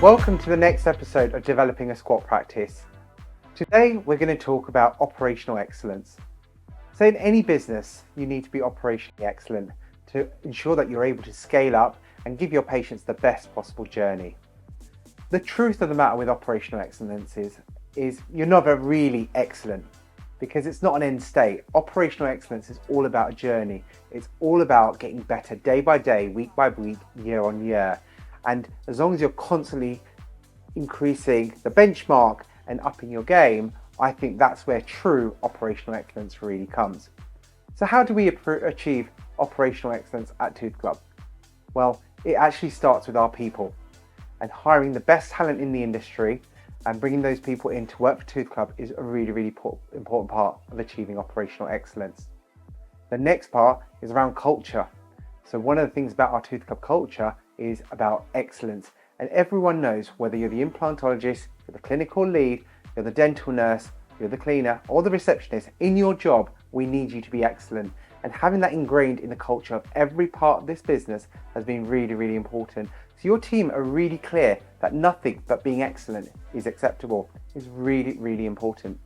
Welcome to the next episode of Developing a Squat Practice. Today we're going to talk about operational excellence. So in any business, you need to be operationally excellent to ensure that you're able to scale up and give your patients the best possible journey. The truth of the matter with operational excellence is you're never really excellent because it's not an end state. Operational excellence is all about a journey. It's all about getting better day by day, week by week, year on year. And as long as you're constantly increasing the benchmark and upping your game, I think that's where true operational excellence really comes. So how do we achieve operational excellence at Tooth Club? Well, it actually starts with our people and hiring the best talent in the industry and bringing those people in to work for Tooth Club is a really, really important part of achieving operational excellence. The next part is around culture. So one of the things about our Tooth Club culture is about excellence. And everyone knows whether you're the implantologist, you're the clinical lead, you're the dental nurse, you're the cleaner or the receptionist, in your job, we need you to be excellent. And having that ingrained in the culture of every part of this business has been really, really important. So your team are really clear that nothing but being excellent is acceptable. It's really, really important.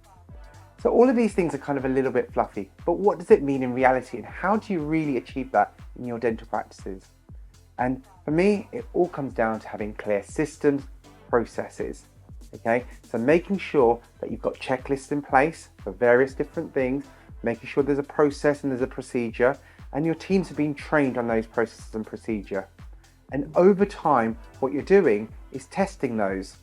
So all of these things are kind of a little bit fluffy, but what does it mean in reality and how do you really achieve that in your dental practices? And for me, it all comes down to having clear systems, processes, okay? So making sure that you've got checklists in place for various different things, making sure there's a process and there's a procedure, and your teams have been trained on those processes and procedure. And over time, what you're doing is testing those,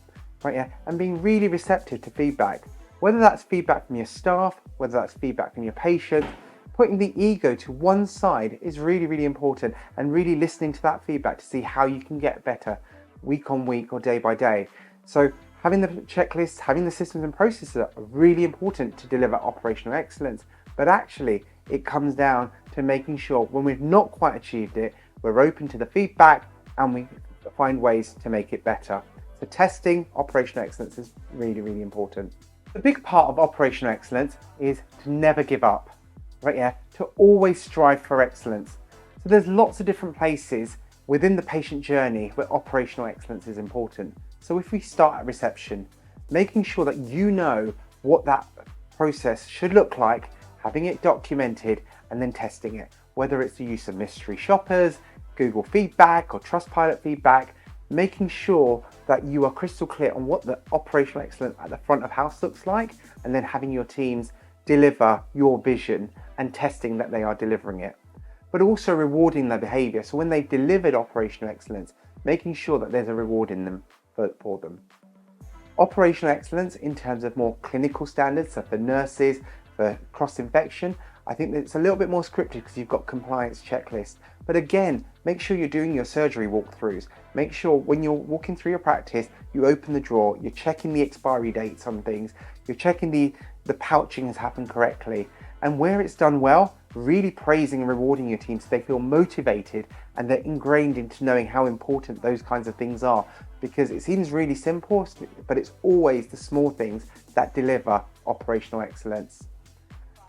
right? Yeah, and being really receptive to feedback, whether that's feedback from your staff, whether that's feedback from your patients. Putting the ego to one side is really, really important, and really listening to that feedback to see how you can get better week on week or day by day. So having the checklists, having the systems and processes are really important to deliver operational excellence. But actually, it comes down to making sure when we've not quite achieved it, we're open to the feedback and we find ways to make it better. So testing operational excellence is really, really important. The big part of operational excellence is to never give up. Right, yeah, to always strive for excellence. So there's lots of different places within the patient journey where operational excellence is important. So if we start at reception, making sure that you know what that process should look like, having it documented and then testing it, whether it's the use of mystery shoppers, Google feedback or Trustpilot feedback, making sure that you are crystal clear on what the operational excellence at the front of house looks like, and then having your teams deliver your vision and testing that they are delivering it, but also rewarding their behavior. So when they've delivered operational excellence, making sure that there's a reward in them for them. Operational excellence in terms of more clinical standards, so for nurses, for cross-infection, I think that it's a little bit more scripted because you've got compliance checklists. But again, make sure you're doing your surgery walkthroughs. Make sure when you're walking through your practice, you open the drawer, you're checking the expiry dates on things, you're checking the pouching has happened correctly. And where it's done well, really praising and rewarding your team so they feel motivated and they're ingrained into knowing how important those kinds of things are. Because it seems really simple, but it's always the small things that deliver operational excellence.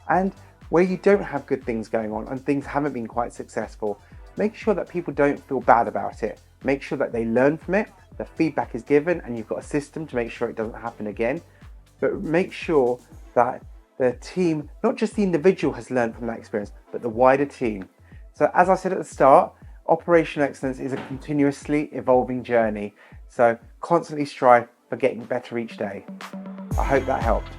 And where you don't have good things going on and things haven't been quite successful, make sure that people don't feel bad about it. Make sure that they learn from it, the feedback is given, and you've got a system to make sure it doesn't happen again. But make sure that the team, not just the individual has learned from that experience, but the wider team. So as I said at the start, operational excellence is a continuously evolving journey. So constantly strive for getting better each day. I hope that helped.